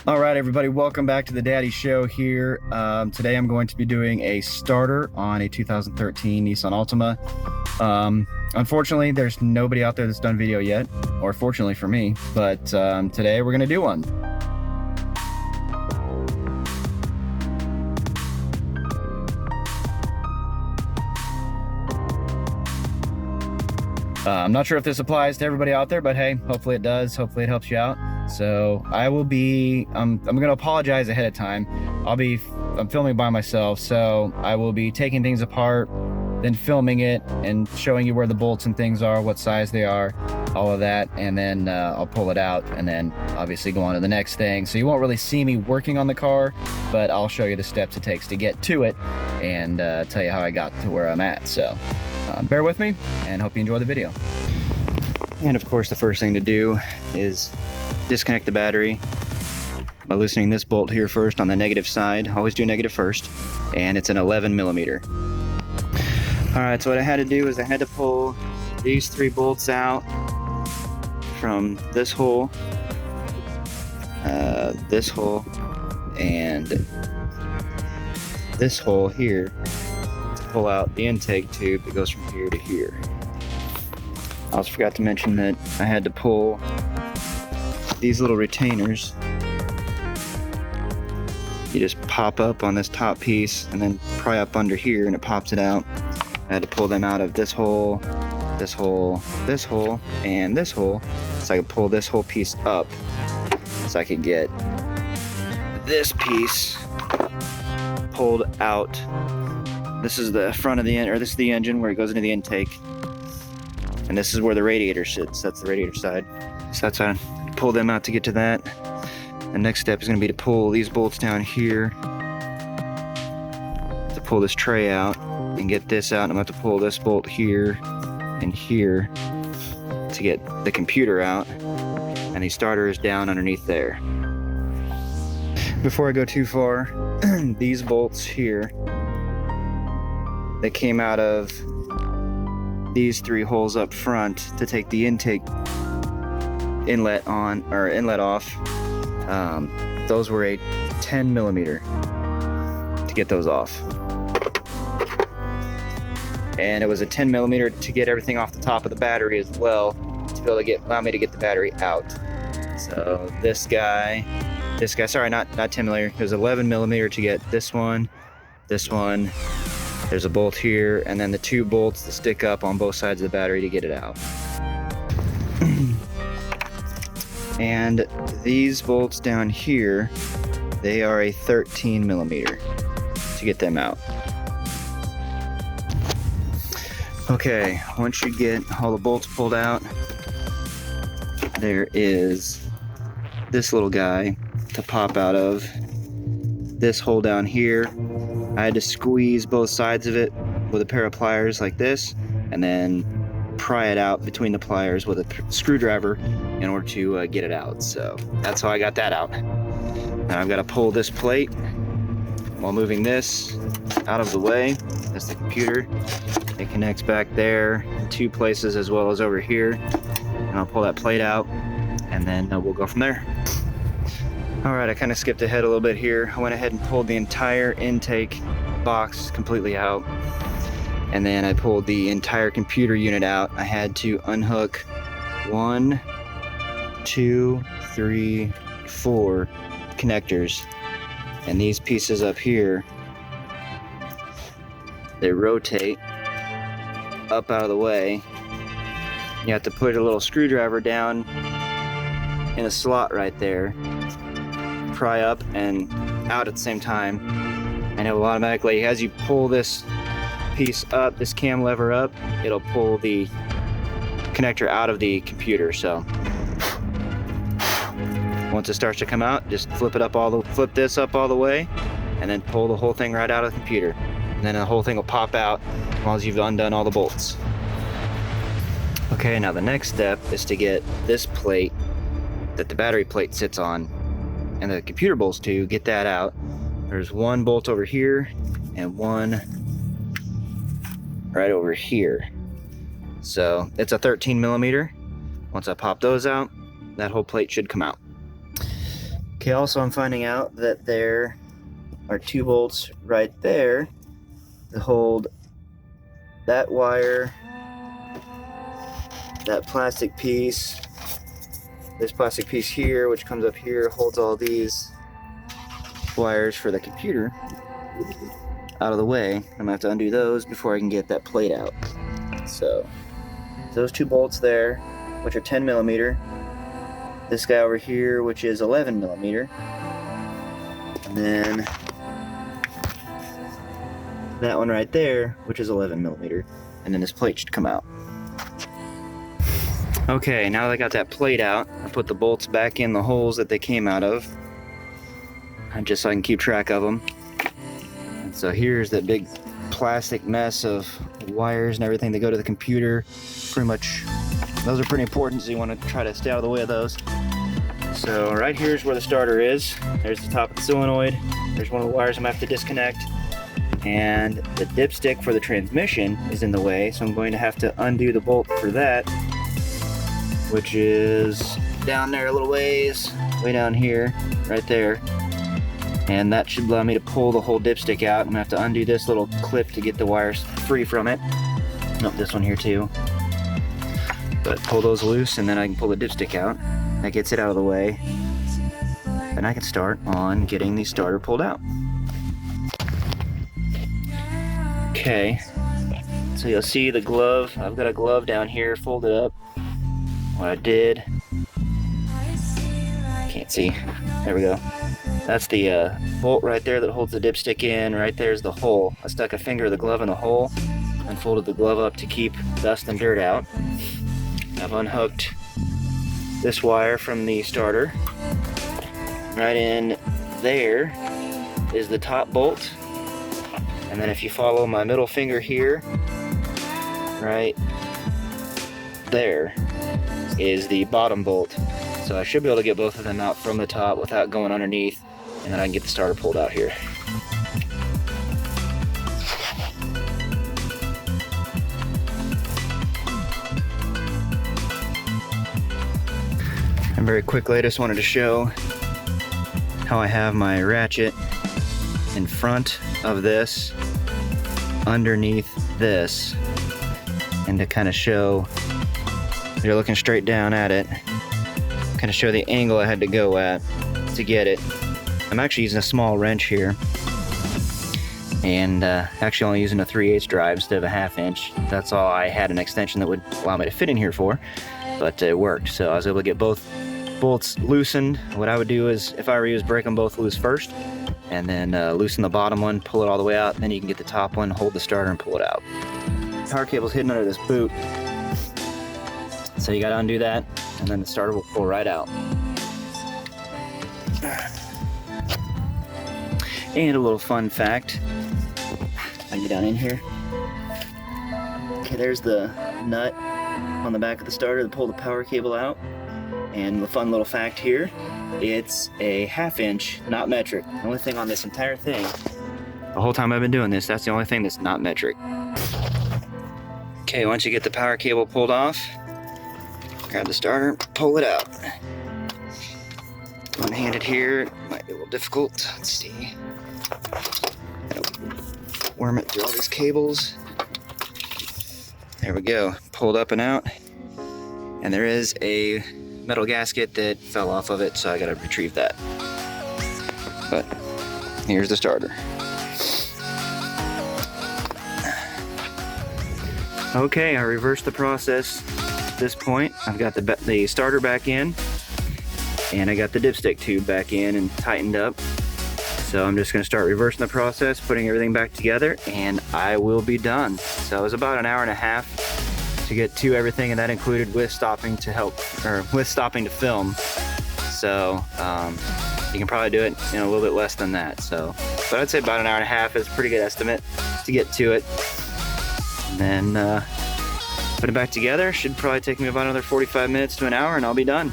All right, everybody, welcome back to the Daddy Show here. Today I'm going to be doing a starter on a 2013 Nissan Altima. Unfortunately, there's nobody out there that's done video yet, or fortunately for me, but today we're going to do one. I'm not sure if this applies to everybody out there, but hey, hopefully it does. Hopefully it helps you out. So I will be, I'm going to apologize ahead of time. I'm filming by myself, so I will be taking things apart, then filming it and showing you where the bolts and things are, what size they are, all of that. And then I'll pull it out and then obviously go on to the next thing. So you won't really see me working on the car, but I'll show you the steps it takes to get to it and tell you how I got to where I'm at. So bear with me and hope you enjoy the video. And of course, the first thing to do is disconnect the battery by loosening this bolt here first on the negative side. Always do negative first, and it's an 11 millimeter. All right, so what I had to do is I had to pull these three bolts out from this hole, and this hole here to pull out the intake tube that goes from here to here. I also forgot to mention that I had to pull these little retainers. You just pop up on this top piece and then pry up under here and it pops it out. I had to pull them out of this hole, this hole, this hole, and this hole, so I could pull this whole piece up so I could get this piece pulled out. This is the front of the end, or this is the engine where it goes into the intake. And this is where the radiator sits. That's the radiator side. So that's how I pull them out to get to that. The next step is going to be to pull these bolts down here to pull this tray out and get this out. And I'm going to have to pull this bolt here and here to get the computer out. And the starter is down underneath there. Before I go too far, these bolts here, they came out of these three holes up front to take the intake inlet on, or inlet off. Those were a 10 millimeter to get those off. And it was a 10 millimeter to get everything off the top of the battery as well, to be able to allow me to get the battery out. So this guy, sorry, not 10 millimeter, it was 11 millimeter to get this one. There's a bolt here, and then the two bolts that stick up on both sides of the battery to get it out. And these bolts down here, they are a 13 millimeter to get them out. Okay, once you get all the bolts pulled out, there is this little guy to pop out of this hole down here. I had to squeeze both sides of it with a pair of pliers like this, and then pry it out between the pliers with a screwdriver in order to get it out. So that's how I got that out. Now I've got to pull this plate while moving this out of the way. That's the computer. It connects back there in two places as well as over here. And I'll pull that plate out, and then we'll go from there. Alright, I kind of skipped ahead a little bit here. I went ahead and pulled the entire intake box completely out. And then I pulled the entire computer unit out. I had to unhook 1, 2, 3, 4 connectors. And these pieces up here, they rotate up out of the way. You have to put a little screwdriver down in a slot right there, pry up and out at the same time, and it will automatically, as you pull this piece up, this cam lever up, it'll pull the connector out of the computer. So once it starts to come out, just flip this up all the way, and then pull the whole thing right out of the computer, and then the whole thing will pop out as long as you've undone all the bolts. Okay, now the next step is to get this plate that the battery plate sits on and the computer bolts to, get that out. There's one bolt over here and one right over here. So it's a 13 millimeter. Once I pop those out, that whole plate should come out. Okay, also I'm finding out that there are 2 bolts right there to hold that wire, that plastic piece, this plastic piece here, which comes up here, holds all these wires for the computer out of the way. I'm gonna have to undo those before I can get that plate out. So those 2 bolts there, which are 10 millimeter, this guy over here, which is 11 millimeter, and then that one right there, which is 11 millimeter, and then this plate should come out. Okay, now that I got that plate out, I put the bolts back in the holes that they came out of, just so I can keep track of them. And so here's that big plastic mess of wires and everything that go to the computer. Pretty much, those are pretty important, so you want to try to stay out of the way of those. So right here's where the starter is. There's the top of the solenoid. There's one of the wires I'm gonna have to disconnect. And the dipstick for the transmission is in the way, so I'm going to have to undo the bolt for that, which is down there a little ways, way down here, right there. And that should allow me to pull the whole dipstick out. I'm gonna have to undo this little clip to get the wires free from it. Nope, this one here too. But pull those loose and then I can pull the dipstick out. That gets it out of the way. And I can start on getting the starter pulled out. Okay, so you'll see the glove. I've got a glove down here folded up. What I did, can't see, there we go. That's the bolt right there that holds the dipstick in. Right there's the hole. I stuck a finger of the glove in the hole and folded the glove up to keep dust and dirt out. I've unhooked this wire from the starter. Right in there is the top bolt. And then if you follow my middle finger here, right there is the bottom bolt. So I should be able to get both of them out from the top without going underneath, and then I can get the starter pulled out here. And very quickly, I just wanted to show how I have my ratchet in front of this, underneath this, and to kind of show, you're looking straight down at it, kind of show the angle I had to go at to get it. I'm actually using a small wrench here, and actually only using a 3/8 drive instead of a 1/2 inch. That's all I had an extension that would allow me to fit in here for, but it worked. So I was able to get both bolts loosened. What I would do is, if I were you, is break them both loose first, and then loosen the bottom one, pull it all the way out, then you can get the top one, hold the starter, and pull it out. Power cable's hidden under this boot, so you gotta undo that, and then the starter will pull right out. And a little fun fact, I get down in here. Okay, there's the nut on the back of the starter to pull the power cable out. And the fun little fact here, it's a 1/2 inch, not metric. The only thing on this entire thing, the whole time I've been doing this, that's the only thing that's not metric. Okay, once you get the power cable pulled off, grab the starter, pull it out. One-handed here, might be a little difficult. Let's see. Worm it through all these cables. There we go, pulled up and out. And there is a metal gasket that fell off of it, so I gotta retrieve that. But here's the starter. Okay, I reversed the process at this point. I've got the starter back in, and I got the dipstick tube back in and tightened up. So I'm just gonna start reversing the process, putting everything back together, and I will be done. So it was about an hour and a half to get to everything, and that included with stopping to film. So you can probably do it in a little bit less than that. So, but I'd say about an hour and a half is a pretty good estimate to get to it. And then put it back together. Should probably take me about another 45 minutes to an hour, and I'll be done.